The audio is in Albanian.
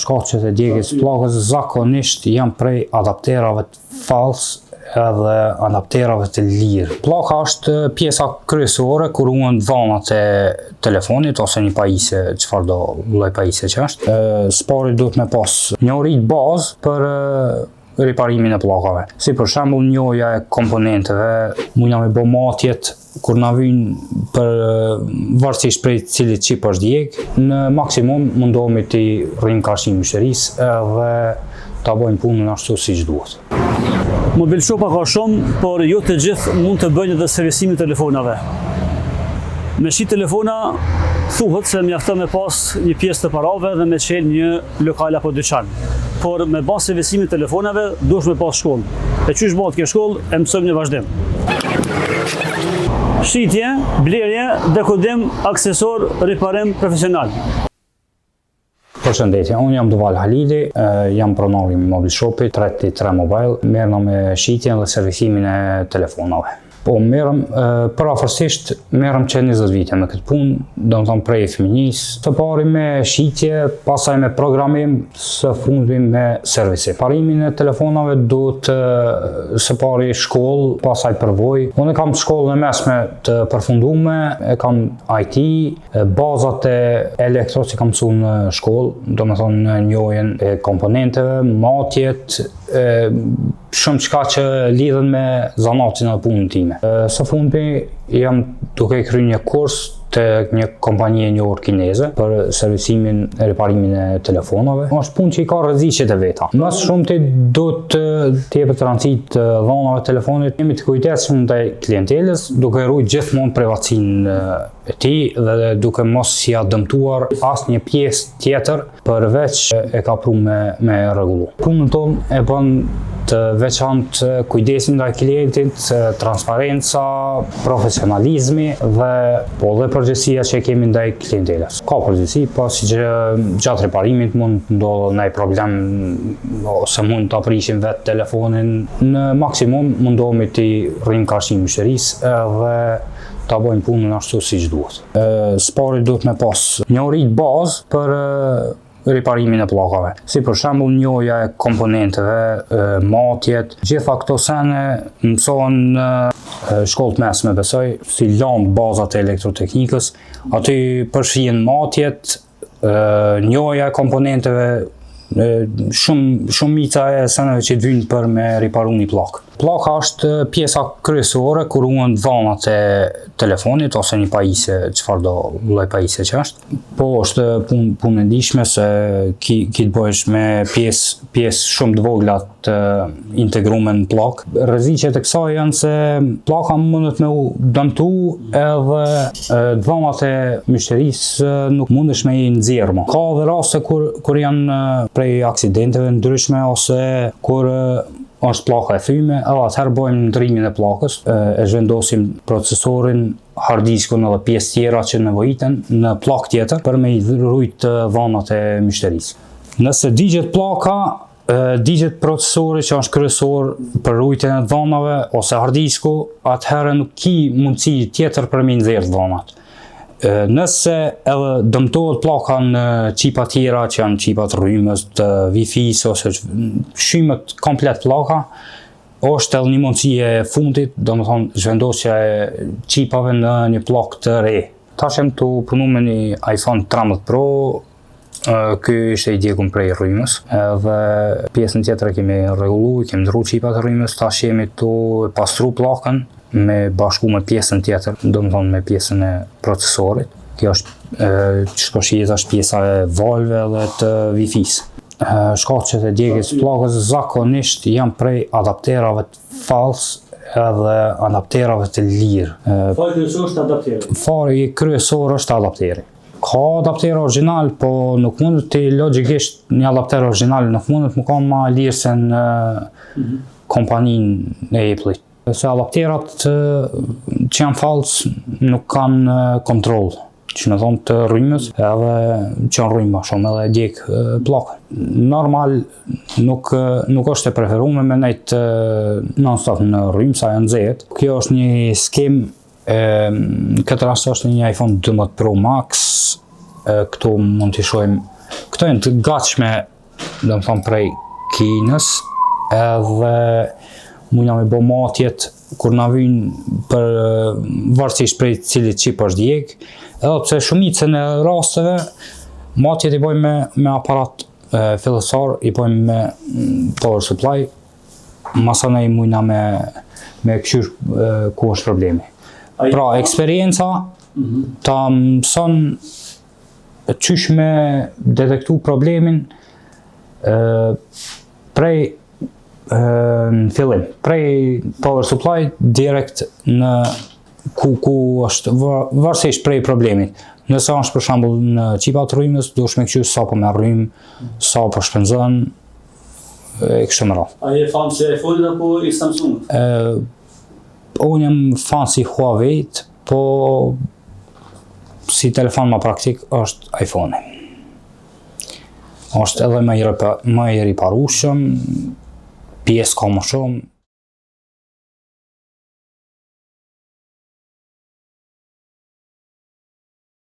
Shkaqet e djegjes pllakës zakonisht janë prej adapterave të falsë edhe adapterave të lirë. Pllaka është pjesa kryesore kur ruhen dhonat e telefonit ose një pajisje, çfarë do lloj pajisje që është. Spari duhet me pas njohuritë bazë për riparimin e pllakave. Si për shembull njohja e komponenteve, mundja me bë matjet kur na vijnë për varësisht prej cilit çip është djeg, në maksimum mundohemi të rrim karshim mështerisë edhe ta bëjmë punën ashtu siç duhet. Mobil Shopa ka shumë, por jo të gjithë mund të bëjnë edhe servisimin e telefonave. Me shi telefona thuhet se mjafton me pas një pjesë të parave dhe me çel një lokal apo dyqan. Por me bën servisimin e telefonave duhesh me pas shkollë. E çysh bëhet kjo shkollë e mësojmë në vazhdim. Shitje, blerje, dekodim, aksesor, riparim profesional. Përshëndetje, unë jam Duval Halidi, jam pronari i Mobil Shopit 33 Mobile, merrna me shitjen dhe servisimin e telefonave. Po përafërsisht merrem që 20 vite me këtë punë, domethënë prej fëmijërisë. Së pari me shitje, pastaj me programim, së fundi me servisim. Parimin e telefonave duhet së pari shkollë, pastaj përvojë. Unë kam shkollën e mesme të përfunduar, e kam IT, bazat e elektro që kam mësuar në shkollë, domethënë njohjen e komponenteve, matjet, shumë çka që lidhen me zanatin e punën time. Së fundi jam duke kryer një kurs te një kompani e njohur kineze për servisimin e riparimin e telefonave. Është punë që i ka rreziqet e veta. Më shumti duhet të jepet rëndësi të dhonave të telefonit, jemi të kujdesshëm ndaj klientelës, duke ruajtur gjithmonë privatësinë e tij dhe duke mos ia dëmtuar asnjë pjesë tjetër përveç e ka prunë me rregullu. Punën tonë e bën të veçantë kujdesin ndaj klientit, transparenca, profesionalizmi dhe përgjegjësia që kemi ndaj klientelës. Ka përgjegjësi, pasi që gjatë riparimit mund të ndodhë ndonjë problem ose mund të aprishim vetë telefonin. Në maksimum mundohemi të rrim karshim mështerisë edhe ta bëjmë punën ashtu siç duhet. Spari duhet me pas njohuritë bazë për riparimin e pllakave. Si për shembull njohja e komponenteve, matjet, gjitha këto sene mësohen në shkollë të mesme, besoj, si lamp bazat e elektroteknikës, aty përfshihen matjet, njohja e komponenteve, shumica e seneve që të vijnë për me riparu një pllakë. Pllaka është pjesa kryesore kur ruhen dhonat e telefonit ose një pajisje, çfarë do lloj pajisje që është. Po është punë e ndihshme se ki të bëhesh me pjesë shumë të vogla të integruar në pllakë. Rreziqet e kësaj janë se pllaka mundet me u dëmtu edhe dhonat e mështerisë nuk mundesh me i nxjerr më. Ka edhe raste kur janë prej aksidenteve ndryshme ose kur është pllaka e thyme, edhe atëherë bëjmë ndrimin e pllakës, e zhvendosim procesorin, hard diskun edhe pjesë tjera që nevojiten në pllakë tjetër për me i ruajt dhonat e mështerisë. Nëse digjet pllaka, digjet procesori që është kryesor për ruajtjen e dhonave ose hard disku, atëherë nuk ki mundësi tjetër për me nxjerr dhonat. Nëse edhe dëmtohet pllaka në qipa tjera që janë qipat rrymës, të Wi-Fi-s ose shymet komplet pllaka, është edhe një mundësi e fundit, domethënë zhvendosja e qipave në një pllakë të re. Tash jam tu punu me një iPhone 13 Pro, ky ishte i djegur prej rrymës, edhe pjesën tjetër e kemi rregulluar, kemi ndrru qipat e rrymës, tash jemi tu pastru pllakën me bashku me pjesën tjetër, domethënë me pjesën e procesorit. Kjo është çka shihet është pjesa e valve dhe të Wi-Fi-s. Shkaqet e djegjes pllakës zakonisht janë prej adapterave të falsë edhe adapterave të lirë. Fari kryesor është adapteri. Fari kryesor është adapteri. Ka adapter original, po nuk mundet të logjikisht një adapter original nuk mundet më ka ma lirë se në kompaninë e Apple-it. Se adapterat që janë fals nuk kanë kontroll, që në thonë të rrymës edhe që janë rrymë ma shumë edhe djek pllakën. Normal nuk është e preferuar me nejt non-stop në rrymë sa janë nxehet. Kjo është një skem, në këtë rast është një iPhone 12 Pro Max, këtu mund t'i shohim, këto janë të gatshme do më thonë prej Kinës, edhe mujna me bo matjet kur na vynë për varësisht prej cilit qip është djeg, edhe pse shumicën e rasteve matjet i bojmë me aparat fillestar, i bojmë me power supply, masanej mujna me këshyr ku është problemi. Pra, eksperienca ta mëson qysh me detektu problemin prej në fillim, prej power supply direkt në ku është varësisht prej problemit. Nëse është për shembull në qipat rrymës, duhesh me këshyr sa po me rrymë, sa po shpenzon, e kështu me radhë. A je fan si iPhone apo i Samsungut? Unë jam fan si Huawei-t, po si telefon më praktik është iPhone. Është edhe më i riparueshëm, pjesë ka më shumë.